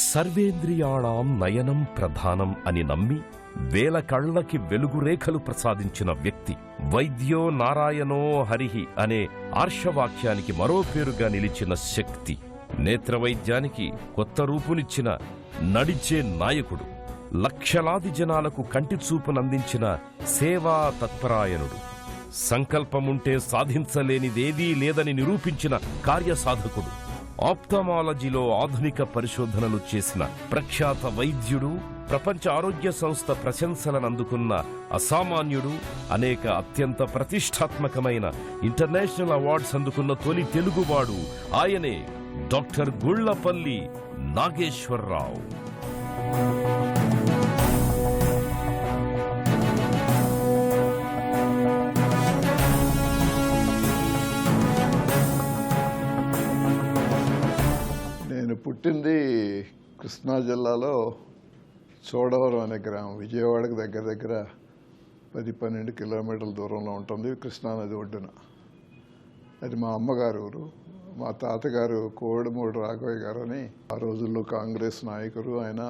సర్వేంద్రియాణం నయనం ప్రధానం అని నమ్మి వేల కళ్లకి వెలుగురేఖలు ప్రసాదించిన వ్యక్తి. వైద్యో నారాయణో హరిహి అనే ఆర్షవాక్యానికి మరో పేరుగా నిలిచిన శక్తి. నేత్రవైద్యానికి కొత్త రూపునిచ్చిన నడిచే నాయకుడు. లక్షలాది జనాలకు కంటిచూపునందించిన సేవా తత్పరాయణుడు. సంకల్పముంటే సాధించలేనిదేదీ లేదని నిరూపించిన కార్యసాధకుడు. ఆప్థమాలజీలో ఆధునిక పరిశోధనలు చేసిన ప్రఖ్యాత వైద్యుడు. ప్రపంచ ఆరోగ్య సంస్థ ప్రశంసలనందుకున్న అసామాన్యుడు. అనేక అత్యంత ప్రతిష్టాత్మకమైన ఇంటర్నేషనల్ అవార్డ్స్ అందుకున్న తొలి తెలుగువాడు. ఆయనే డాక్టర్ గుళ్లపల్లి నాగేశ్వరరావు. పుట్టింది కృష్ణా జిల్లాలో చోడవరం అనే గ్రామం. విజయవాడకు దగ్గర 10-12 కిలోమీటర్ల దూరంలో ఉంటుంది, కృష్ణానది ఒడ్డున. అది మా అమ్మగారు ఊరు. మా తాతగారు కోడిమూడి రాఘవయ్య గారు అని ఆ రోజుల్లో కాంగ్రెస్ నాయకుడు. ఆయన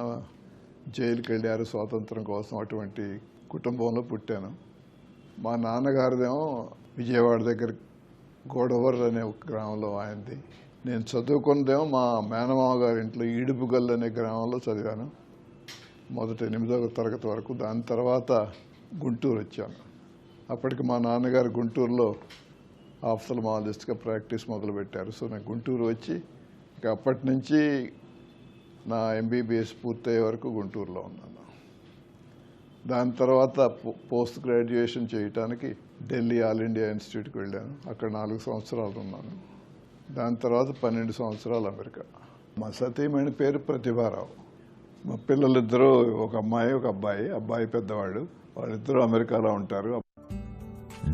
జైలుకి వెళ్ళారు స్వాతంత్రం కోసం. అటువంటి కుటుంబంలో పుట్టాను. మా నాన్నగారిదేమో విజయవాడ దగ్గర గోడవర్ అనే ఒక గ్రామంలో ఆయనది. నేను చదువుకున్నదేమో మా మేనమామ గారి ఇంట్లో ఈడుపుగల్లు అనే గ్రామంలో చదివాను మొదట 8వ తరగతి వరకు. దాని తర్వాత గుంటూరు వచ్చాను. అప్పటికి మా నాన్నగారు గుంటూరులో ఆఫ్థల్మాలజిస్ట్గా ప్రాక్టీస్ మొదలుపెట్టారు. సో నేను గుంటూరు వచ్చి ఇక అప్పటి నుంచి నా MBBS పూర్తయ్యే వరకు గుంటూరులో ఉన్నాను. దాని తర్వాత పోస్ట్ గ్రాడ్యుయేషన్ చేయడానికి ఢిల్లీ ఆల్ ఇండియా ఇన్స్టిట్యూట్కి వెళ్ళాను. అక్కడ 4 సంవత్సరాలు ఉన్నాను. దాని తర్వాత 12 సంవత్సరాలు అమెరికా. మా సతీమణి పేరు ప్రతిభారావు. మా పిల్లలిద్దరూ, ఒక అమ్మాయి ఒక అబ్బాయి. అబ్బాయి పెద్దవాడు. వాళ్ళిద్దరూ అమెరికాలో ఉంటారు.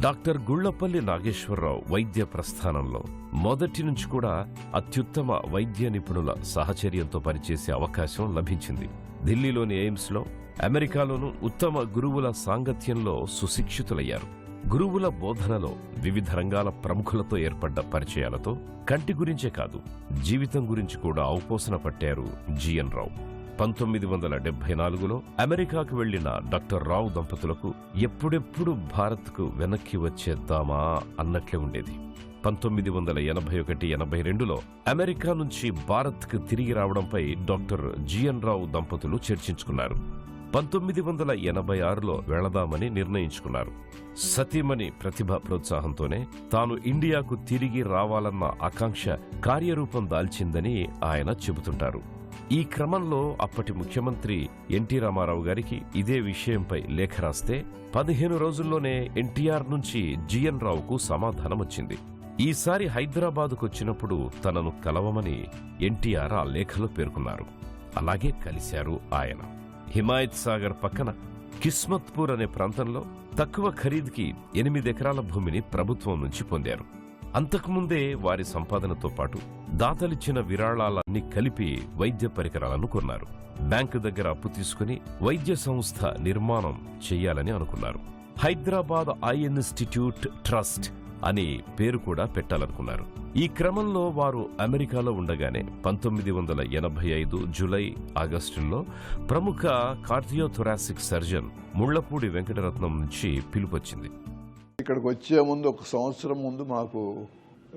డాక్టర్ గుళ్లపల్లి నాగేశ్వరరావు వైద్య ప్రస్థానంలో మొదటి నుంచి కూడా అత్యుత్తమ వైద్య నిపుణుల సహచర్యంతో పనిచేసే అవకాశం లభించింది. ఢిల్లీలోని ఎయిమ్స్లో, అమెరికాలోనూ ఉత్తమ గురువుల సాంగత్యంలో సుశిక్షితులయ్యారు. గురువుల బోధనలో వివిధ రంగాల ప్రముఖులతో ఏర్పడ్డ పరిచయాలతో కంటి గురించే కాదు, జీవితం గురించి కూడా ఔపోసన పట్టారు GN రావు. 1974లో అమెరికాకు వెళ్లిన డాక్టర్ రావు దంపతులకు ఎప్పుడెప్పుడు భారత్కు వెనక్కి వచ్చేద్దామా అన్నట్లే ఉండేది. 1981-82లో అమెరికా నుంచి భారత్కు తిరిగి రావడంపై డాక్టర్ GN రావు దంపతులు చర్చించుకున్నారు. 1986లో వెళదామని నిర్ణయించుకున్నారు. సతీమణి ప్రతిభ ప్రోత్సాహంతోనే తాను ఇండియాకు తిరిగి రావాలన్న ఆకాంక్ష కార్యరూపం దాల్చిందని ఆయన చెబుతుంటారు. ఈ క్రమంలో అప్పటి ముఖ్యమంత్రి ఎన్టీ రామారావు గారికి ఇదే విషయంపై లేఖ రాస్తే 15 రోజుల్లోనే ఎన్టీఆర్ నుంచి GN రావుకు సమాధానం వచ్చింది. ఈసారి హైదరాబాదుకు వచ్చినప్పుడు తనను కలవమని ఎన్టీఆర్ ఆ లేఖలో పేర్కొన్నారు. అలాగే కలిశారు ఆయన. హిమాయత్ సాగర్ పక్కన కిస్మత్పూర్ అనే ప్రాంతంలో తక్కువ ఖరీదుకి 8 ఎకరాల భూమిని ప్రభుత్వం నుంచి పొందారు. అంతకుముందే వారి సంపాదనతో పాటు దాతలిచ్చిన విరాళాలన్నీ కలిపి వైద్య పరికరాలను కొన్నారు. బ్యాంకు దగ్గర అప్పు తీసుకుని వైద్య సంస్థ నిర్మాణం చెయ్యాలని అనుకున్నారు. హైదరాబాద్ ఐ ఇన్స్టిట్యూట్ ట్రస్ట్ అని పేరు కూడా పెట్టాలనుకున్నారు. ఈ క్రమంలో వారు అమెరికాలో ఉండగానే 1985 జూలై, ఆగస్టుల్లో ప్రముఖ కార్డియోథొరాసిక్ సర్జన్ ముళ్లపూడి వెంకటరత్నం నుంచి పిలుపొచ్చింది. ఇక్కడికి వచ్చే ముందు, 1 సంవత్సరం ముందు మాకు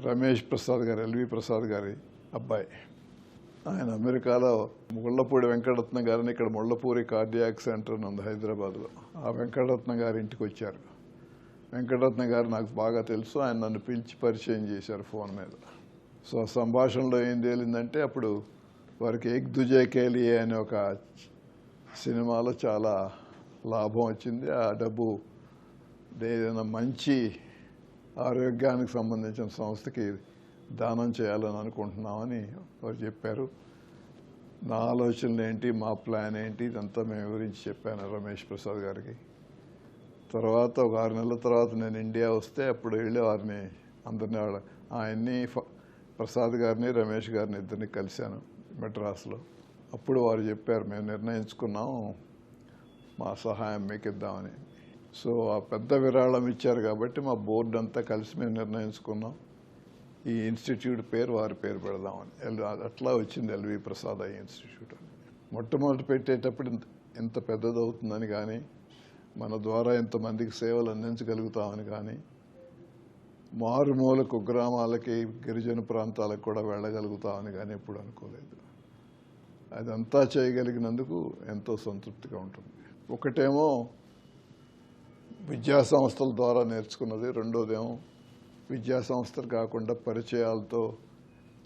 రమేష్ ప్రసాద్ గారు, LV ప్రసాద్ గారి అబ్బాయి, ఆయన అమెరికాలో ముళ్లపూడి వెంకటరత్నం గారిని ఇక్కడ ముళ్లపూరి కార్డియాక్ సెంటర్ ఉంది హైదరాబాద్లో. ఆ వెంకటరత్నం గారి ఇంటికి వచ్చారు. వెంకటరత్న గారు నాకు బాగా తెలుసు. ఆయన నన్ను పిలిచి పరిచయం చేశారు ఫోన్ మీద. సో ఆ సంభాషణలో ఏం తేలిందంటే, అప్పుడు వారికి ఏక్ దుజే కేలియే అనే ఒక సినిమాలో చాలా లాభం వచ్చింది. ఆ డబ్బు ఏదైనా మంచి ఆరోగ్యానికి సంబంధించిన సంస్థకి దానం చేయాలని అనుకుంటున్నామని వారు చెప్పారు. నా ఆలోచనలు ఏంటి, మా ప్లాన్ ఏంటి, ఇదంతా మేము గురించి చెప్పాను రమేష్ ప్రసాద్ గారికి. తర్వాత ఒక 6 నెలల తర్వాత నేను ఇండియా వస్తే అప్పుడు వెళ్ళి వారిని అందరినీ, ఆయన్ని, ప్రసాద్ గారిని, రమేష్ గారిని ఇద్దరిని కలిశాను మెడ్రాస్లో. అప్పుడు వారు చెప్పారు, మేము నిర్ణయించుకున్నాం మా సహాయం మీకు ఇద్దామని. సో ఆ పెద్ద విరాళం ఇచ్చారు కాబట్టి మా బోర్డు అంతా కలిసి మేము నిర్ణయించుకున్నాం ఈ ఇన్స్టిట్యూట్ పేరు వారి పేరు పెడదామని. అట్లా వచ్చింది LV ప్రసాద్ ఐ ఇన్స్టిట్యూట్ అని. మొట్టమొదటి పెట్టేటప్పుడు ఎంత పెద్దదవుతుందని కానీ మన ద్వారా ఎంతమందికి సేవలు అందించగలుగుతామని కానీ మారుమూల కుగ్రామాలకి గిరిజన ప్రాంతాలకు కూడా వెళ్ళగలుగుతామని కానీ ఎప్పుడు అనుకోలేదు. అదంతా చేయగలిగినందుకు ఎంతో సంతృప్తిగా ఉంటుంది. ఒకటేమో విద్యా సంస్థల ద్వారా నేర్చుకున్నది, రెండోదేమో విద్యా సంస్థలు కాకుండా పరిచయాలతో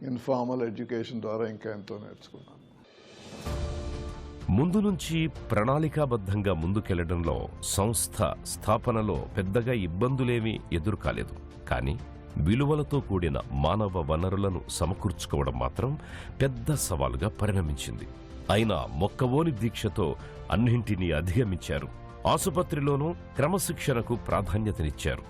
ఇన్ఫార్మల్ ఎడ్యుకేషన్ ద్వారా ఇంకా ఎంతో నేర్చుకున్నాను. ముందు నుంచి ప్రణాళికాబద్ధంగా ముందుకెళ్లడంలో సంస్థ స్థాపనలో పెద్దగా ఇబ్బందులేమీ ఎదురుకాలేదు. కానీ విలువలతో కూడిన మానవ వనరులను సమకూర్చుకోవడం మాత్రం పెద్ద సవాలుగా పరిణమించింది. అయినా మొక్కవోని దీక్షతో అన్నింటినీ అధిగమించారు. ఆసుపత్రిలోనూ క్రమశిక్షణకు ప్రాధాన్యతనిచ్చారు.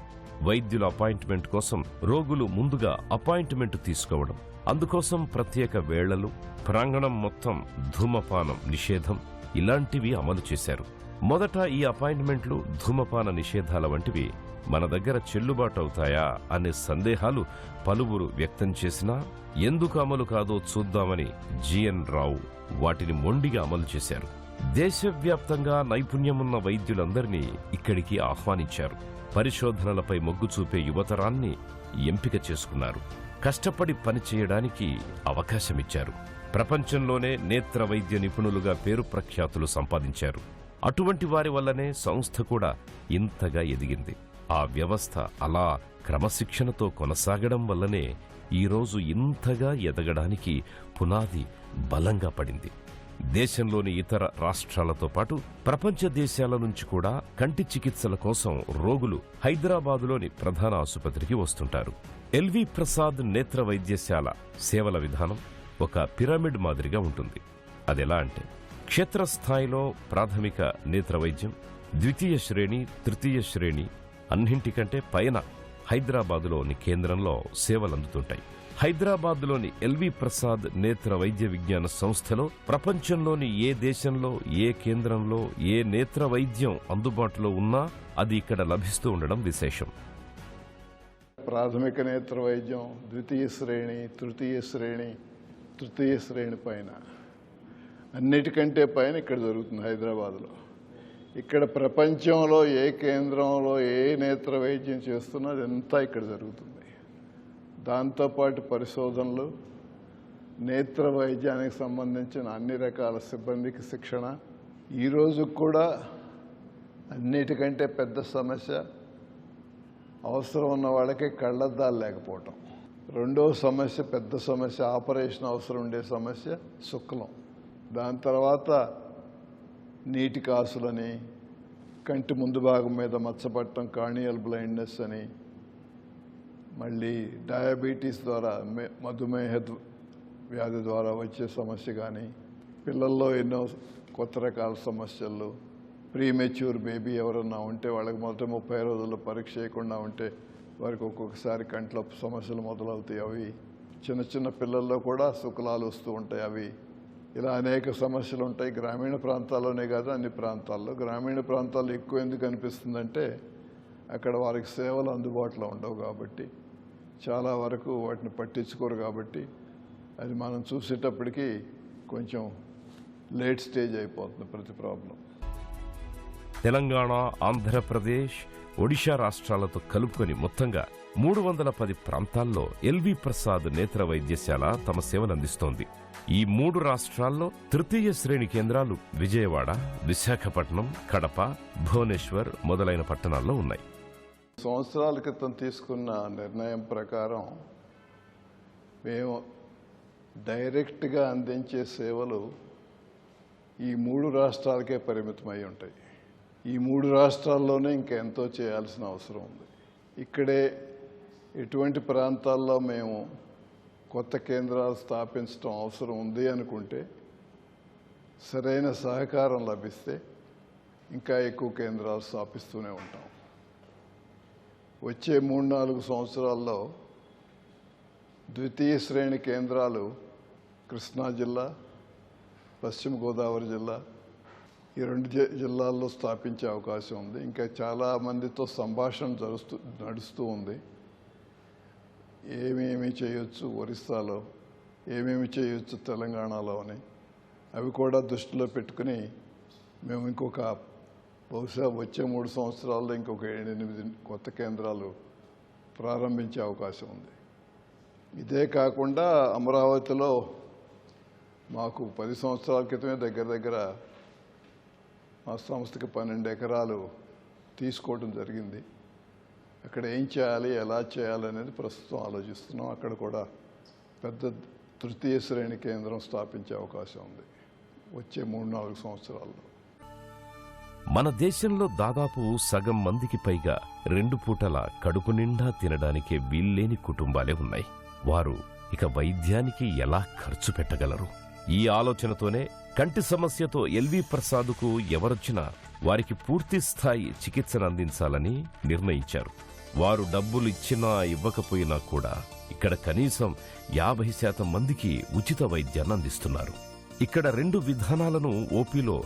వైద్యుల అపాయింట్మెంట్ కోసం రోగులు ముందుగా అపాయింట్మెంట్ తీసుకోవడం, అందుకోసం ప్రత్యేక వేళలు, ప్రాంగణం మొత్తం ధూమపానం నిషేధం ఇలాంటివి అమలు చేశారు. మొదట ఈ అపాయింట్మెంట్లు, ధూమపాన నిషేధాల వంటివి మన దగ్గర చెల్లుబాటు అవుతాయా అనే సందేహాలు పలువురు వ్యక్తం చేసినా ఎందుకు అమలు కాదో చూద్దామని జిఎన్ రావు వాటిని మొండిగా అమలు చేశారు. దేశవ్యాప్తంగా నైపుణ్యమున్న వైద్యులందరినీ ఇక్కడికి ఆహ్వానించారు. పరిశోధనలపై మొగ్గు చూపే యువతరాన్ని ఎంపిక చేసుకున్నారు. కష్టపడి పనిచేయడానికి అవకాశమిచ్చారు. ప్రపంచంలోనే నేత్ర వైద్య నిపుణులుగా పేరు ప్రఖ్యాతులు సంపాదించారు. అటువంటి వారి వల్లనే సంస్థ కూడా ఇంతగా ఎదిగింది. ఆ వ్యవస్థ అలా క్రమశిక్షణతో కొనసాగడం వల్లనే ఈరోజు ఇంతగా ఎదగడానికి పునాది బలంగా పడింది. దేశంలోని ఇతర రాష్ట్రాలతో పాటు ప్రపంచ దేశాల నుంచి కూడా కంటి చికిత్సల కోసం రోగులు హైదరాబాదులోని ప్రధాన ఆసుపత్రికి వస్తుంటారు. ఎల్వి ప్రసాద్ నేత్ర వైద్యశాల సేవల విధానం ఒక పిరమిడ్ మాదిరిగా ఉంటుంది. అదెలా అంటే క్షేత్రస్థాయిలో ప్రాథమిక నేత్ర వైద్యం, ద్వితీయ శ్రేణి, తృతీయ శ్రేణి, అన్నింటికంటే పైన హైదరాబాదులోని కేంద్రంలో సేవలందుతుంటాయి. హైదరాబాద్లోని ఎల్వి ప్రసాద్ నేత్ర వైద్య విజ్ఞాన సంస్థలో ప్రపంచంలోని ఏ దేశంలో, ఏ కేంద్రంలో ఏ నేత్ర వైద్యం అందుబాటులో ఉన్నా అది ఇక్కడ లభిస్తూ ఉండడం విశేషం. ప్రాథమిక నేత్ర వైద్యం ద్వితీయ శ్రేణి, తృతీయ శ్రేణి పైన అన్నిటికంటే పైన ఇక్కడ జరుగుతుంది హైదరాబాద్లో. ఇక్కడ ప్రపంచంలో ఏ కేంద్రంలో ఏ నేత్ర వైద్యం చేస్తున్నా అదంతా ఇక్కడ జరుగుతుంది. దాంతోపాటు పరిశోధనలు, నేత్ర వైద్యానికి సంబంధించిన అన్ని రకాల సిబ్బందికి శిక్షణ. ఈరోజు కూడా అన్నిటికంటే పెద్ద సమస్య అవసరం ఉన్న వాళ్ళకి కళ్ళద్దాలు లేకపోవటం. రెండో సమస్య, పెద్ద సమస్య, ఆపరేషన్ అవసరం ఉండే సమస్య శుక్లం. దాని తర్వాత నీటి కాసులని, కంటి ముందు భాగం మీద మచ్చపట్టడం, కార్నియల్ బ్లైండ్నెస్ అని, మళ్ళీ డయాబెటీస్ ద్వారా మధుమేహ వ్యాధి ద్వారా వచ్చే సమస్య కానీ, పిల్లల్లో ఎన్నో కొత్త రకాల సమస్యలు, ప్రీమెచ్యూర్ బేబీ ఎవరన్నా ఉంటే వాళ్ళకి మొదట 30 రోజుల్లో పరీక్ష చేయకుండా ఉంటే వారికి ఒక్కొక్కసారి కంట్లో సమస్యలు మొదలవుతాయి. అవి చిన్న చిన్న పిల్లల్లో కూడా శుక్లాలు వస్తూ ఉంటాయి. అవి ఇలా అనేక సమస్యలు ఉంటాయి. గ్రామీణ ప్రాంతాల్లోనే కాదు, అన్ని ప్రాంతాల్లో. గ్రామీణ ప్రాంతాల్లో ఎక్కువ ఎందుకు అనిపిస్తుందంటే అక్కడ వారికి సేవలు అందుబాటులో ఉండవు కాబట్టి, చాలా వరకు వాటిని పట్టించుకోరు కాబట్టి అది మనం చూసేటప్పటికీ కొంచెం లేట్ స్టేజ్ అయిపోతుంది ప్రతి ప్రాబ్లం. తెలంగాణ, ఆంధ్రప్రదేశ్, ఒడిషా రాష్ట్రాలతో కలుపుకొని మొత్తంగా 310 ప్రాంతాల్లో ఎల్వి ప్రసాద్ నేత్ర వైద్యశాల తమ సేవలందిస్తోంది. ఈ 3 రాష్ట్రాల్లో తృతీయ శ్రేణి కేంద్రాలు విజయవాడ, విశాఖపట్నం, కడప, భువనేశ్వర్ మొదలైన పట్టణాల్లో ఉన్నాయి. సంవత్సరాల క్రితం తీసుకున్న నిర్ణయం ప్రకారం మేము డైరెక్ట్గా అందించే సేవలు ఈ 3 రాష్ట్రాలకే పరిమితమై ఉంటాయి. ఈ 3 రాష్ట్రాల్లోనే ఇంకా ఎంతో చేయాల్సిన అవసరం ఉంది. ఇక్కడే ఎటువంటి ప్రాంతాల్లో మేము కొత్త కేంద్రాలు స్థాపించడం అవసరం ఉంది అనుకుంటే, సరైన సహకారం లభిస్తే ఇంకా ఎక్కువ కేంద్రాలు స్థాపిస్తూనే ఉంటాం. వచ్చే 3-4 సంవత్సరాల్లో ద్వితీయ శ్రేణి కేంద్రాలు కృష్ణా జిల్లా, పశ్చిమ గోదావరి జిల్లా, ఈ 2 జిల్లాల్లో స్థాపించే అవకాశం ఉంది. ఇంకా చాలా మందితో సంభాషణ నడుస్తూ ఉంది. ఏమేమి చేయొచ్చు ఒరిస్సాలో, ఏమేమి చేయొచ్చు తెలంగాణలో అని. అవి కూడా దృష్టిలో పెట్టుకుని మేము ఇంకొక బహుశా వచ్చే 3 సంవత్సరాల్లో ఇంకొక 8 కొత్త కేంద్రాలు ప్రారంభించే అవకాశం ఉంది. ఇదే కాకుండా అమరావతిలో మాకు 10 సంవత్సరాల క్రితమే దగ్గర మా సంస్థకి 12 ఎకరాలు తీసుకోవడం జరిగింది. అక్కడ ఏం చేయాలి, ఎలా చేయాలి అనేది ప్రస్తుతం ఆలోచిస్తున్నాం. అక్కడ కూడా పెద్ద తృతీయ శ్రేణి కేంద్రం స్థాపించే అవకాశం ఉంది వచ్చే 3-4 సంవత్సరాల్లో. మన దేశంలో దాదాపు సగం మందికి పైగా 2 పూటల కడుపు నిండా తినడానికే వీల్లేని కుటుంబాలే ఉన్నాయి. వారు ఇక వైద్యానికి ఎలా ఖర్చు పెట్టగలరు? ఈ ఆలోచనతోనే కంటి సమస్యతో ఎల్వి ప్రసాద్కు ఎవరొచ్చినా వారికి పూర్తి స్థాయి చికిత్సను అందించాలని నిర్ణయించారు. వారు డబ్బులు ఇచ్చినా ఇవ్వకపోయినా కూడా ఇక్కడ కనీసం 50% మందికి ఉచిత వైద్యాన్ని అందిస్తున్నారు. ఇక్కడ 2 విధానాలను ఓపీలో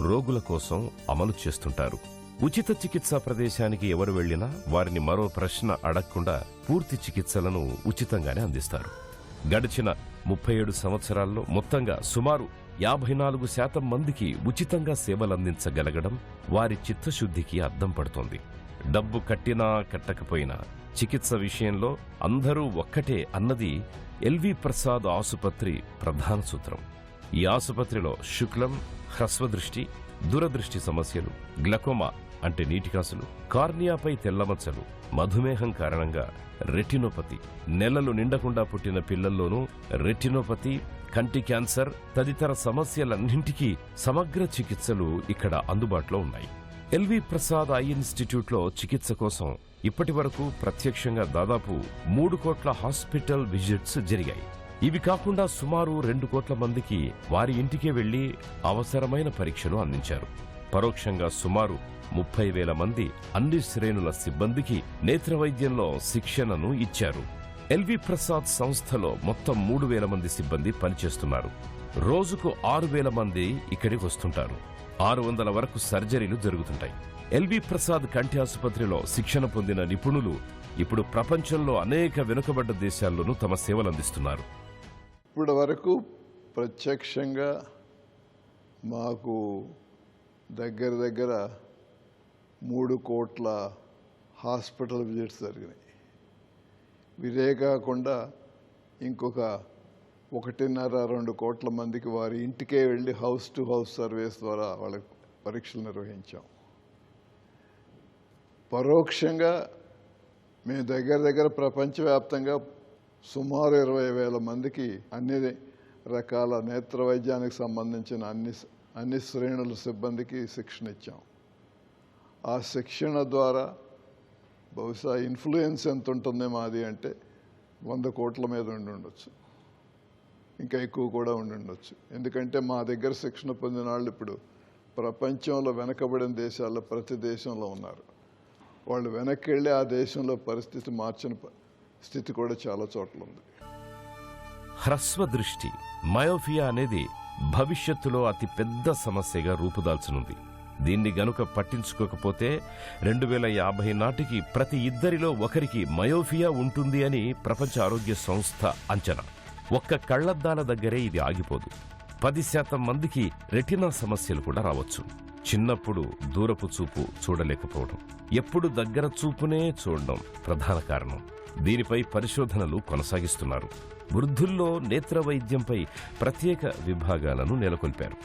రోగుల కోసం అమలు చేస్తుంటారు. ఉచిత చికిత్సా ప్రదేశానికి ఎవరు వెళ్లినా వారిని మరో ప్రశ్న అడగకుండా పూర్తి చికిత్సలను ఉచితంగానే అందిస్తారు. గడిచిన 37 సంవత్సరాల్లో మొత్తంగా సుమారు 54% మందికి ఉచితంగా సేవలందించగలగడం వారి చిత్తశుద్ధికి అద్దం పడుతోంది. డబ్బు కట్టినా కట్టకపోయినా చికిత్స విషయంలో అందరూ ఒక్కటే అన్నది ఎల్వి ప్రసాద్ ఆసుపత్రి ప్రధాన సూత్రం. ఈ ఆసుపత్రిలో శుక్లం, హ్రస్వదృష్టి, దూరదృష్టి సమస్యలు, గ్లకోమా అంటే నీటికాసులు, కార్నియాపై తెల్లమచ్చలు, మధుమేహం కారణంగా రెటినోపతి, నెలలు నిండకుండా పుట్టిన పిల్లల్లోనూ రెటినోపతి, కంటి క్యాన్సర్ తదితర సమస్యలన్నింటికీ సమగ్ర చికిత్సలు ఇక్కడ అందుబాటులో ఉన్నాయి. ఎల్వి ప్రసాద్ ఐ ఇన్స్టిట్యూట్లో చికిత్స కోసం ఇప్పటి వరకు ప్రత్యక్షంగా దాదాపు 3 కోట్ల హాస్పిటల్ విజిట్స్ జరిగాయి. ఇవి కాకుండా సుమారు 2 కోట్ల మందికి వారి ఇంటికే వెళ్లి అవసరమైన పరీక్షలు అందించారు. పరోక్షంగా సుమారు 30,000 మంది అన్ని శ్రేణుల సిబ్బందికి నేత్ర వైద్యంలో శిక్షణను ఇచ్చారు. ఎల్వి ప్రసాద్ సంస్థలో మొత్తం 3,000 మంది సిబ్బంది పనిచేస్తున్నారు. రోజుకు 6,000 మంది ఇక్కడికి వస్తుంటారు. 600 వరకు సర్జరీలు జరుగుతుంటాయి. ఎల్వి ప్రసాద్ కంటి ఆసుపత్రిలో శిక్షణ పొందిన నిపుణులు ఇప్పుడు ప్రపంచంలో అనేక వెనుకబడ్డ దేశాల్లోనూ తమ సేవలందిస్తున్నారు. ఇప్పటి వరకు ప్రత్యక్షంగా మాకు దగ్గర 3 కోట్ల హాస్పిటల్ విజిట్స్ జరిగినాయి. ఇదే కాకుండా ఇంకొక 1.5-2 కోట్ల మందికి వారి ఇంటికే వెళ్ళి హౌస్ టు హౌస్ సర్వీస్ ద్వారా వాళ్ళకి పరీక్షలు నిర్వహించాం. పరోక్షంగా మేము దగ్గర ప్రపంచవ్యాప్తంగా సుమారు 20,000 మందికి అన్ని రకాల నేత్ర వైద్యానికి సంబంధించిన అన్ని శ్రేణుల సిబ్బందికి శిక్షణ ఇచ్చాం. ఆ శిక్షణ ద్వారా బహుశా ఇన్ఫ్లుయెన్స్ ఎంత ఉంటుందో మాది అంటే 100 కోట్ల మీద ఉండొచ్చు, ఇంకా ఎక్కువ కూడా ఉండొచ్చు. ఎందుకంటే మా దగ్గర శిక్షణ పొందిన వాళ్ళు ఇప్పుడు ప్రపంచంలో వెనకబడిన దేశాల్లో ప్రతి దేశంలో ఉన్నారు. వాళ్ళు వెనక్కి వెళ్ళి ఆ దేశంలో పరిస్థితి మార్చిన స్థితి కూడా చాలా చోట్ల ఉంది. హ్రస్వదృష్టి మయోఫియా అనేది భవిష్యత్తులో అతి పెద్ద సమస్యగా రూపుదాల్చనుంది. దీన్ని గనుక పట్టించుకోకపోతే 2050 నాటికి ప్రతి 2 ఒకరికి మయోఫియా ఉంటుంది అని ప్రపంచ ఆరోగ్య సంస్థ అంచనా. ఒక్క కళ్లద్దాల దగ్గరే ఇది ఆగిపోదు. 10% మందికి రెటినా సమస్యలు కూడా రావచ్చు. చిన్నప్పుడు దూరపు చూపు చూడలేకపోవడం, ఎప్పుడు దగ్గర చూపునే చూడడం ప్రధాన కారణం. దీనిపై పరిశోధనలు కొనసాగిస్తున్నారు. వృద్ధుల్లో నేత్ర వైద్యంపై ప్రత్యేక విభాగాలను నెలకొల్పారు.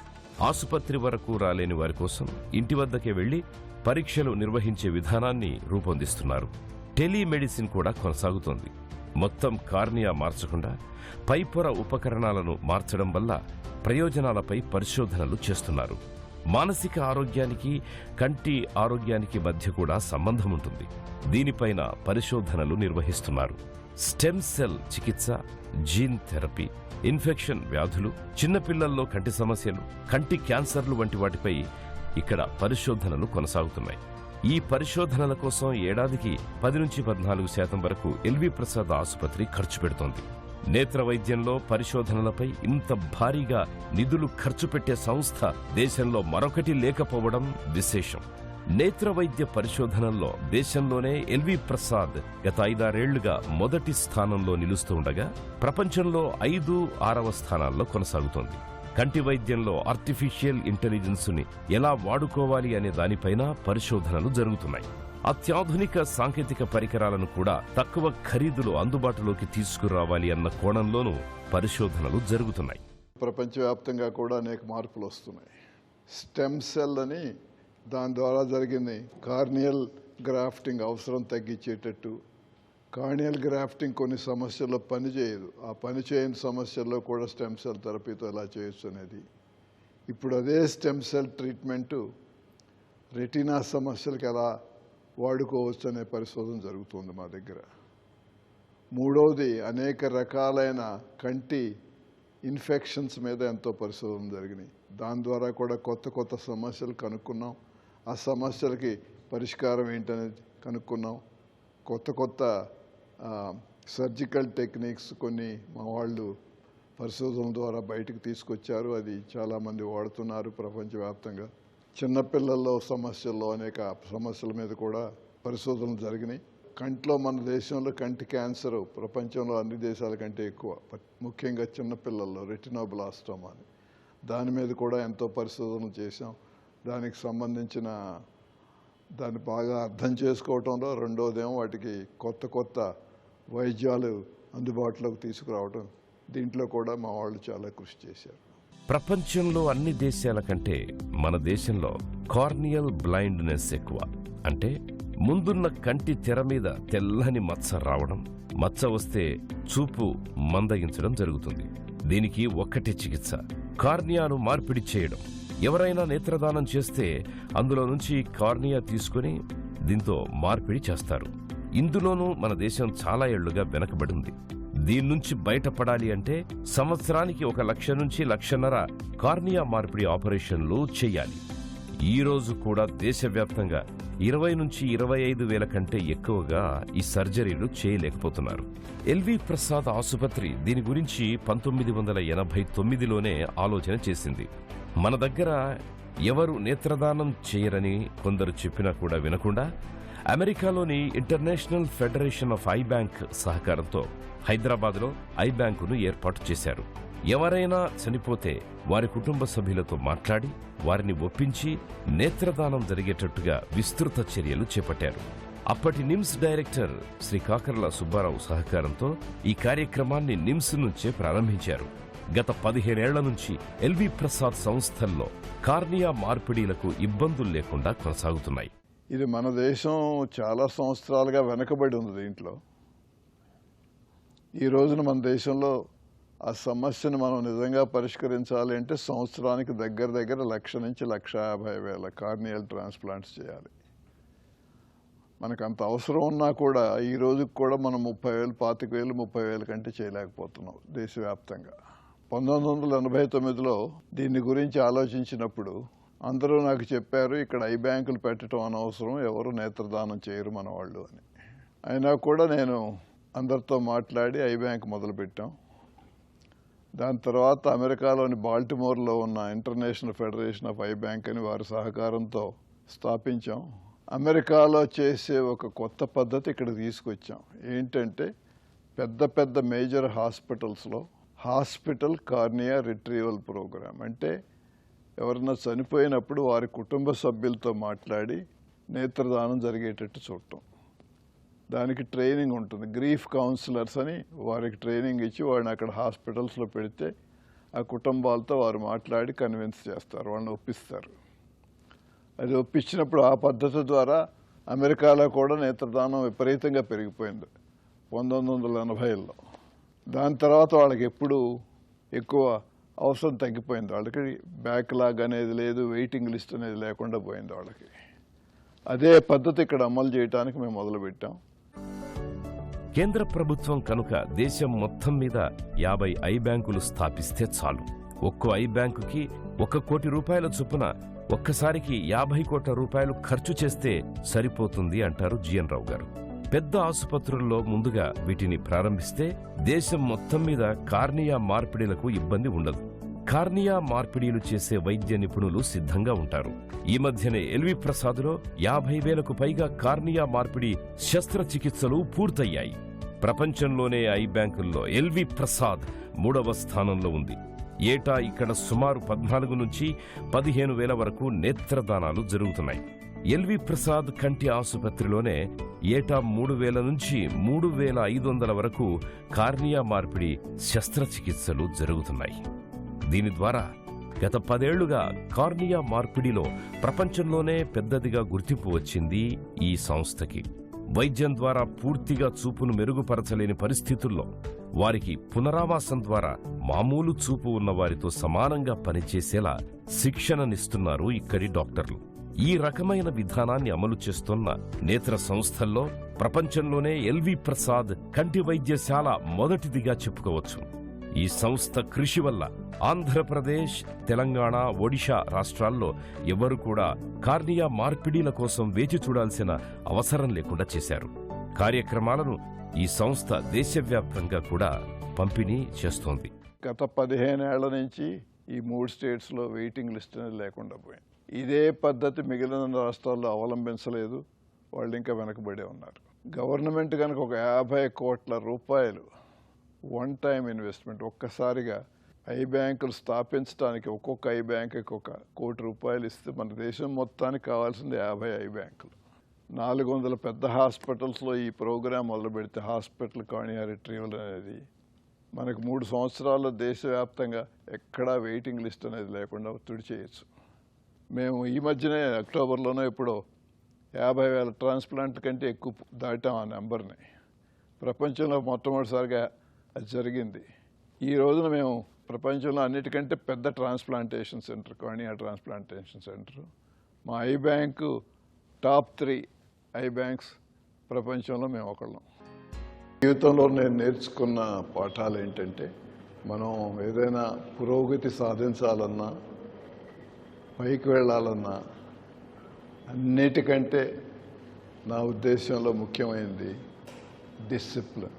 ఆసుపత్రి వరకు రాలేని వారి కోసం ఇంటి వద్దకే వెళ్లి పరీక్షలు నిర్వహించే విధానాన్ని రూపొందిస్తున్నారు. టెలిమెడిసిన్ కూడా కొనసాగుతోంది. మొత్తం కార్నియా మార్చకుండా పైపొర ఉపకరణాలను మార్చడం వల్ల ప్రయోజనాలపై పరిశోధనలు చేస్తున్నారు. మానసిక ఆరోగ్యానికి కంటి ఆరోగ్యానికి మధ్య కూడా సంబంధం ఉంటుంది. దీనిపైన పరిశోధనలు నిర్వహిస్తున్నారు. స్టెమ్ సెల్ చికిత్స, జీన్ థెరపీ, ఇన్ఫెక్షన్ వ్యాధులు, చిన్నపిల్లల్లో కంటి సమస్యలు, కంటి క్యాన్సర్లు వంటి వాటిపై ఇక్కడ పరిశోధనలు కొనసాగుతున్నాయి. ఈ పరిశోధనల కోసం ఏడాదికి 10-14% వరకు ఎల్వి ప్రసాద్ ఆసుపత్రి ఖర్చు పెడుతోంది. నేత్ర వైద్యంలో పరిశోధనలపై ఇంత భారీగా నిధులు ఖర్చు పెట్టే సంస్థ దేశంలో మరొకటి లేకపోవడం విశేషం. నేత్ర వైద్య పరిశోధనల్లో దేశంలోనే ఎల్వి ప్రసాద్ గత 5-6 ఏళ్లుగా మొదటి స్థానంలో నిలుస్తూ ఉండగా ప్రపంచంలో 5-6వ స్థానాల్లో కొనసాగుతోంది. కంటి వైద్యంలో ఆర్టిఫిషియల్ ఇంటెలిజెన్స్ని ఎలా వాడుకోవాలి అనే దానిపైన పరిశోధనలు జరుగుతున్నాయి. అత్యాధునిక సాంకేతిక పరికరాలను కూడా తక్కువ ఖరీదులో అందుబాటులోకి తీసుకురావాలి అన్న కోణంలోనూ పరిశోధనలు జరుగుతున్నాయి. ప్రపంచవ్యాప్తంగా కూడా అనేక మార్పులు వస్తున్నాయి. స్టెమ్ సెల్ అని దాని ద్వారా జరిగింది కార్నియల్ గ్రాఫ్టింగ్ అవసరం తగ్గించేటట్టు. కార్నియల్ గ్రాఫ్టింగ్ కొన్ని సమస్యల్లో పనిచేయదు, ఆ పనిచేయని సమస్యల్లో కూడా స్టెమ్ సెల్ థెరపీతో ఎలా చేయొచ్చు అనేది. ఇప్పుడు అదే స్టెమ్ సెల్ ట్రీట్మెంటు రెటీనా సమస్యలకు ఎలా వాడుకోవచ్చు అనే పరిశోధన జరుగుతుంది మా దగ్గర. మూడవది అనేక రకాలైన కంటి ఇన్ఫెక్షన్స్ మీద ఎంతో పరిశోధన జరిగినాయి. దాని ద్వారా కూడా కొత్త కొత్త సమస్యలు కనుక్కున్నాం. ఆ సమస్యలకి పరిష్కారం ఏంటనేది కనుక్కున్నాం. కొత్త కొత్త సర్జికల్ టెక్నిక్స్ కొన్ని మా వాళ్ళు పరిశోధన ద్వారా బయటకు తీసుకొచ్చారు. అది చాలామంది వాడుతున్నారు ప్రపంచవ్యాప్తంగా. చిన్నపిల్లల్లో సమస్యల్లో అనేక సమస్యల మీద కూడా పరిశోధనలు జరిగినాయి. కంట్లో మన దేశంలో కంటి క్యాన్సర్ ప్రపంచంలో అన్ని దేశాల కంటే ఎక్కువ, ముఖ్యంగా చిన్నపిల్లల్లో రెటినోబ్లాస్టోమా అని. దాని మీద కూడా ఎంతో పరిశోధనలు చేశాం. దానికి సంబంధించిన దాన్ని బాగా అర్థం చేసుకోవటంలో రెండోదేమో వాటికి కొత్త కొత్త వైద్యాలు అందుబాటులోకి తీసుకురావడం, దీంట్లో కూడా మా వాళ్ళు చాలా కృషి చేశారు. ప్రపంచంలో అన్ని దేశాల కంటే మన దేశంలో కార్నియల్ బ్లైండ్నెస్ ఎక్కువ. అంటే ముందున్న కంటి తెర మీద తెల్లని మచ్చ రావడం, మచ్చ వస్తే చూపు మందగించడం జరుగుతుంది. దీనికి ఒక్కటే చికిత్స, కార్నియాను మార్పిడి చేయడం. ఎవరైనా నేత్రదానం చేస్తే అందులో నుంచి కార్నియా తీసుకుని దీంతో మార్పిడి చేస్తారు. ఇందులోనూ మన దేశం చాలా ఏళ్లుగా వెనకబడి ఉంది. దీని నుంచి బయటపడాలి అంటే సంవత్సరానికి 1 లక్ష నుంచి 1.5 లక్షల కార్నియా మార్పిడి ఆపరేషన్లు చేయాలి. ఈ రోజు కూడా దేశవ్యాప్తంగా 20 నుంచి 25 వేల కంటే ఎక్కువగా ఈ సర్జరీలు చేయలేకపోతున్నారు. ఎల్వి ప్రసాద్ ఆసుపత్రి దీని గురించి 1989లోనే ఆలోచన చేసింది. మన దగ్గర ఎవరు నేత్రదానం చేయరని కొందరు చెప్పినా కూడా వినకుండా అమెరికాలోని international federation of I bank సహకారంతో హైదరాబాద్లో ఐ బ్యాంకును ఏర్పాటు చేశారు. ఎవరైనా చనిపోతే వారి కుటుంబ సభ్యులతో మాట్లాడి వారిని ఒప్పించి నేత్రదానం జరిగేటట్టుగా విస్తృత చర్యలు చేపట్టారు. అప్పటి నిమ్స్ డైరెక్టర్ శ్రీ కాకర్ల సుబ్బారావు సహకారంతో ఈ కార్యక్రమాన్ని నిమ్స్ నుంచే ప్రారంభించారు. గత 15 ఏళ్ల నుంచి ఎల్వి ప్రసాద్ సంస్థల్లో కార్నియా మార్పిడీలకు ఇబ్బందులు లేకుండా కొనసాగుతున్నాయి. ఇది మన దేశం చాలా సంవత్సరాలుగా వెనకబడి ఉంది. దీంట్లో ఈ రోజున మన దేశంలో ఆ సమస్యను మనం నిజంగా పరిష్కరించాలి అంటే సంవత్సరానికి దగ్గర 1,00,000 నుంచి 1,50,000 కార్నియల్ ట్రాన్స్ప్లాంట్స్ చేయాలి. మనకు అంత అవసరం ఉన్నా కూడా ఈ రోజుకి కూడా మనం 30,000, 25,000, 30,000 కంటే చేయలేకపోతున్నాం దేశవ్యాప్తంగా. 1989లో దీని గురించి ఆలోచించినప్పుడు అందరూ నాకు చెప్పారు, ఇక్కడ ఐ బ్యాంకులు పెట్టడం అనవసరం, ఎవరు నేత్రదానం చేయరు మన వాళ్ళు అని. అయినా కూడా నేను అందరితో మాట్లాడి ఐ బ్యాంక్ మొదలుపెట్టాం. దాని తర్వాత అమెరికాలోని బాల్టిమోర్లో ఉన్న international federation of I bank అని వారి సహకారంతో స్థాపించాం. అమెరికాలో చేసే ఒక కొత్త పద్ధతి ఇక్కడ తీసుకొచ్చాం. ఏంటంటే పెద్ద పెద్ద మేజర్ హాస్పిటల్స్లో హాస్పిటల్ కార్నియా రిట్రీవల్ ప్రోగ్రామ్, అంటే ఎవరన్నా చనిపోయినప్పుడు వారి కుటుంబ సభ్యులతో మాట్లాడి నేత్రదానం జరిగేటట్టు చూడటం. దానికి ట్రైనింగ్ ఉంటుంది. గ్రీఫ్ కౌన్సిలర్స్ అని వారికి ట్రైనింగ్ ఇచ్చి వాడిని అక్కడ హాస్పిటల్స్లో పెడితే ఆ కుటుంబాలతో వారు మాట్లాడి కన్విన్స్ చేస్తారు, వాళ్ళని ఒప్పిస్తారు. అది ఒప్పించినప్పుడు ఆ పద్ధతి ద్వారా అమెరికాలో కూడా నేత్రదానం విపరీతంగా పెరిగిపోయింది 1980లో. దాని తర్వాత వాళ్ళకి ఎప్పుడు ఎక్కువ అవసరం తగ్గిపోయింది. వాళ్ళకి బ్యాక్లాగ్ అనేది లేదు, వెయిటింగ్ లిస్ట్ అనేది లేకుండా పోయింది వాళ్ళకి. అదే పద్ధతి ఇక్కడ అమలు చేయడానికి మేము మొదలుపెట్టాం. కేంద్ర ప్రభుత్వం కనుక దేశం మొత్తం మీద 50 ఐ బ్యాంకులు స్థాపిస్తే చాలు. ఒక్కో ఐ బ్యాంకుకి 1 కోటి రూపాయల చొప్పున ఒక్కసారికి 50 కోట్ల రూపాయలు ఖర్చు చేస్తే సరిపోతుంది అంటారు జిఎన్ రావు గారు. పెద్ద ఆసుపత్రుల్లో ముందుగా వీటిని ప్రారంభిస్తే దేశం మొత్తం మీద కార్నియా మార్పిడిలకు ఇబ్బంది ఉండదు. కార్నియా మార్పిడీలు చేసే వైద్య నిపుణులు సిద్ధంగా ఉంటారు. ఈ మధ్యనే ఎల్వి ప్రసాద్లో 50,000కు పైగా కార్నియా మార్పిడి శస్త్రచికిత్సలు పూర్తయ్యాయి. ప్రపంచంలోనే ఐ బ్యాంకుల్లో ఎల్వి ప్రసాద్ 3వ స్థానంలో ఉంది. ఏటా ఇక్కడ సుమారు 14 నుంచి 15,000 వరకు నేత్రదానాలు జరుగుతున్నాయి. ఎల్వి ప్రసాద్ కంటి ఆసుపత్రిలోనే ఏటా 3,000 నుంచి 3,500 వరకు కార్నియా మార్పిడి శస్త్రచికిత్సలు జరుగుతున్నాయి. దీని ద్వారా గత 10 ఏళ్లుగా కార్నియా మార్పిడిలో ప్రపంచంలోనే పెద్దదిగా గుర్తింపు వచ్చింది ఈ సంస్థకి. వైద్యం ద్వారా పూర్తిగా చూపును మెరుగుపరచలేని పరిస్థితుల్లో వారికి పునరావాసం ద్వారా మామూలు చూపు ఉన్న వారితో సమానంగా పనిచేసేలా శిక్షణనిస్తున్నారు ఇక్కడి డాక్టర్లు. ఈ రకమైన విధానాన్ని అమలు చేస్తున్న నేత్ర సంస్థల్లో ప్రపంచంలోనే ఎల్వి ప్రసాద్ కంటి వైద్యశాల మొదటిదిగా చెప్పుకోవచ్చు. ఈ సంస్థ కృషి వల్ల ఆంధ్రప్రదేశ్, తెలంగాణ, ఒడిషా రాష్ట్రాల్లో ఎవరు కూడా కార్నియా మార్పిడీల కోసం వేచి చూడాల్సిన అవసరం లేకుండా చేశారు. కార్యక్రమాలను ఈ సంస్థ దేశవ్యాప్తంగా కూడా పంపిణీ చేస్తోంది. గత 15 ఏళ్ల నుంచి ఈ 3 స్టేట్స్లో వెయిటింగ్ లిస్ట్ అనేది లేకుండా పోయింది. ఇదే పద్ధతి మిగిలిన రాష్ట్రాల్లో అవలంబించలేదు. వాళ్ళు ఇంకా వెనకబడే ఉన్నారు. గవర్నమెంట్ కనుక ఒక 50 కోట్ల రూపాయలు వన్ టైం ఇన్వెస్ట్మెంట్ ఒక్కసారిగా ఐ బ్యాంకులు స్థాపించడానికి ఒక్కొక్క ఐ బ్యాంకుకి $1 కోటి ఇస్తే మన దేశం మొత్తానికి కావాల్సింది 50 ఐ బ్యాంకులు. 400 పెద్ద హాస్పిటల్స్లో ఈ ప్రోగ్రాం మొదలు పెడితే హాస్పిటల్ కార్నియా రిట్రీవల్ అనేది మనకు 3 సంవత్సరాల్లో దేశవ్యాప్తంగా ఎక్కడా వెయిటింగ్ లిస్ట్ అనేది లేకుండా తుడిచేయచ్చు. మేము ఈ మధ్యనే అక్టోబర్లోనో ఎప్పుడో 50,000 ట్రాన్స్ప్లాంట్ల కంటే ఎక్కువ దాటాం ఆ నెంబర్ని. ప్రపంచంలో మొట్టమొదటిసారిగా అది జరిగింది. ఈ రోజున మేము ప్రపంచంలో అన్నిటికంటే పెద్ద transplantation center, cornea transplantation center. మా eye bank top 3 eye banks ప్రపంచంలో మేము ఒకళ్ళం. జీవితంలో నేను నేర్చుకున్న పాఠాలు ఏంటంటే, మనం ఏదైనా పురోగతి సాధించాలన్నా, పైకి వెళ్ళాలన్నా అన్నిటికంటే నా ఉద్దేశంలో ముఖ్యమైనది డిసిప్లిన్.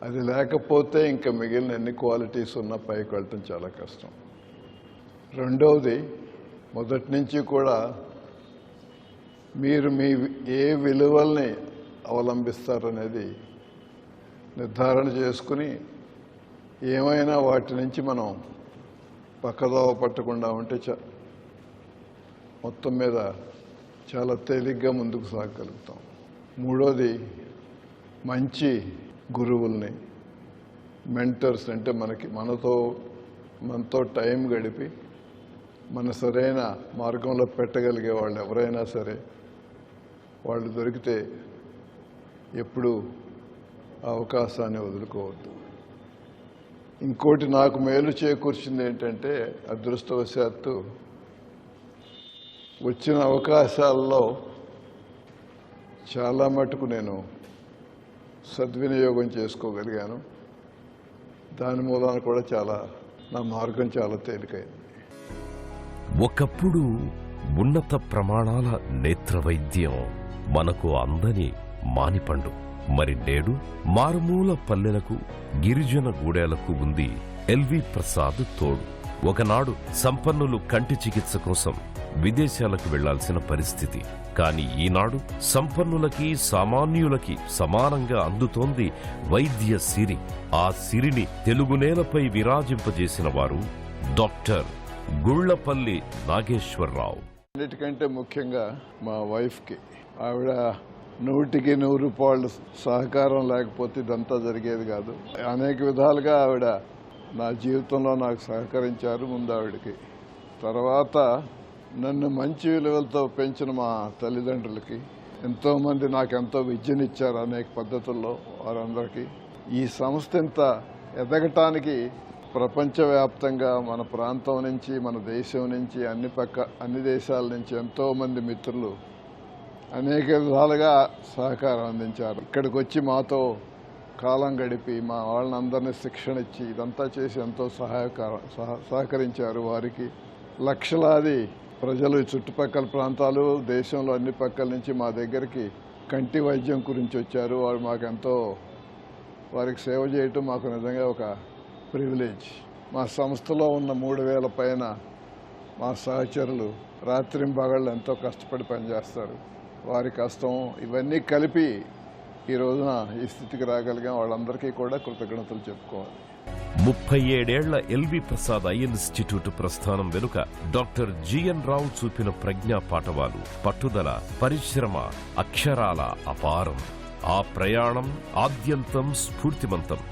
అది లేకపోతే ఇంకా మిగిలిన ఎన్ని క్వాలిటీస్ ఉన్నా పైకి వెళ్ళటం చాలా కష్టం. రెండవది, మొదటి నుంచి కూడా మీరు మీ ఏ విలువల్ని అవలంబిస్తారనేది నిర్ధారణ చేసుకుని ఏమైనా వాటి నుంచి మనం పక్కదోవ పట్టకుండా ఉంటే మొత్తం మీద చాలా తేలిగ్గా ముందుకు సాగగలుగుతాం. మూడోది, మంచి గురువుల్ని, మెంటర్స్ అంటే మనతో టైం గడిపి మన సరైన మార్గంలో పెట్టగలిగే వాళ్ళు ఎవరైనా సరే వాళ్ళు దొరికితే ఎప్పుడూ ఆ అవకాశాన్ని వదులుకోవద్దు. ఇంకోటి నాకు మేలు చేకూర్చింది ఏంటంటే, అదృష్టవశాత్తు వచ్చిన అవకాశాల్లో చాలా మటుకు నేను సద్వినియోగం చేసుకోగలిగాను. దాని మూలాన కూడా నా మార్గం చాలా తేలికైంది. ఒకప్పుడు ఉన్నత ప్రమాణాల నేత్ర వైద్యం మనకు అందని మానిపండు. మరి నేడు మారుమూల పల్లెలకు, గిరిజన గూడెలకు ఉంది ఎల్వి ప్రసాద్ తోడు. ఒకనాడు సంపన్నులు కంటి చికిత్స కోసం విదేశాలకు వెళ్లాల్సిన పరిస్థితి. కానీ ఈనాడు సంపన్నులకి, సామాన్యులకి సమానంగా అందుతోంది వైద్య సిరి. ఆ సిరిని తెలుగు నేలపై విరాజింపజేసిన వారు డాక్టర్ గుళ్లపల్లి నాగేశ్వరరావు. అన్నిటికంటే ముఖ్యంగా మా వైఫ్కి, ఆవిడ 100కి 100 రూపాయలు సహకారం లేకపోతే ఇదంతా జరిగేది కాదు. అనేక విధాలుగా ఆవిడ నా జీవితంలో నాకు సహకరించారు. ముందు ఆవిడకి, తర్వాత నన్ను మంచి విలువలతో పెంచిన మా తల్లిదండ్రులకి, ఎంతోమంది నాకెంతో విద్యనిచ్చారు అనేక పద్ధతుల్లో, వారందరికీ. ఈ సంస్థ ఇంత ఎదగటానికి ప్రపంచవ్యాప్తంగా మన ప్రాంతం నుంచి, మన దేశం నుంచి, అన్ని దేశాల నుంచి ఎంతోమంది మిత్రులు అనేక విధాలుగా సహకారం అందించారు. ఇక్కడికి వచ్చి మాతో కాలం గడిపి మా వాళ్ళని అందరినీ శిక్షణ ఇచ్చి ఇదంతా చేసి ఎంతో సహకరించారు. వారికి లక్షలాది ప్రజలు చుట్టుపక్కల ప్రాంతాలు, దేశంలో అన్ని పక్కల నుంచి మా దగ్గరికి కంటి వైద్యం గురించి వచ్చారు. వారు మాకెంతో, వారికి సేవ చేయటం మాకు నిజంగా ఒక ప్రివిలేజ్. మా సంస్థలో ఉన్న 3,000 పైన మా సహచరులు రాత్రింబగళ్ళు ఎంతో కష్టపడి పనిచేస్తారు. వారి కష్టం ఇవన్నీ కలిపి ఈ రోజున ఈ స్థితికి రాగలిగాం. వాళ్ళందరికీ కూడా కృతజ్ఞతలు చెప్పుకోవాలి. 37 ఎల్వి ప్రసాద్ ఐ ఇన్స్టిట్యూట్ ప్రస్థానం వెనుక డాక్టర్ జిఎన్ రావు చూపిన ప్రజ్ఞా పాఠవాలు, పట్టుదల, పరిశ్రమ అక్షరాల అపారం. ఆ ప్రయాణం ఆద్యంతం స్ఫూర్తిమంతం.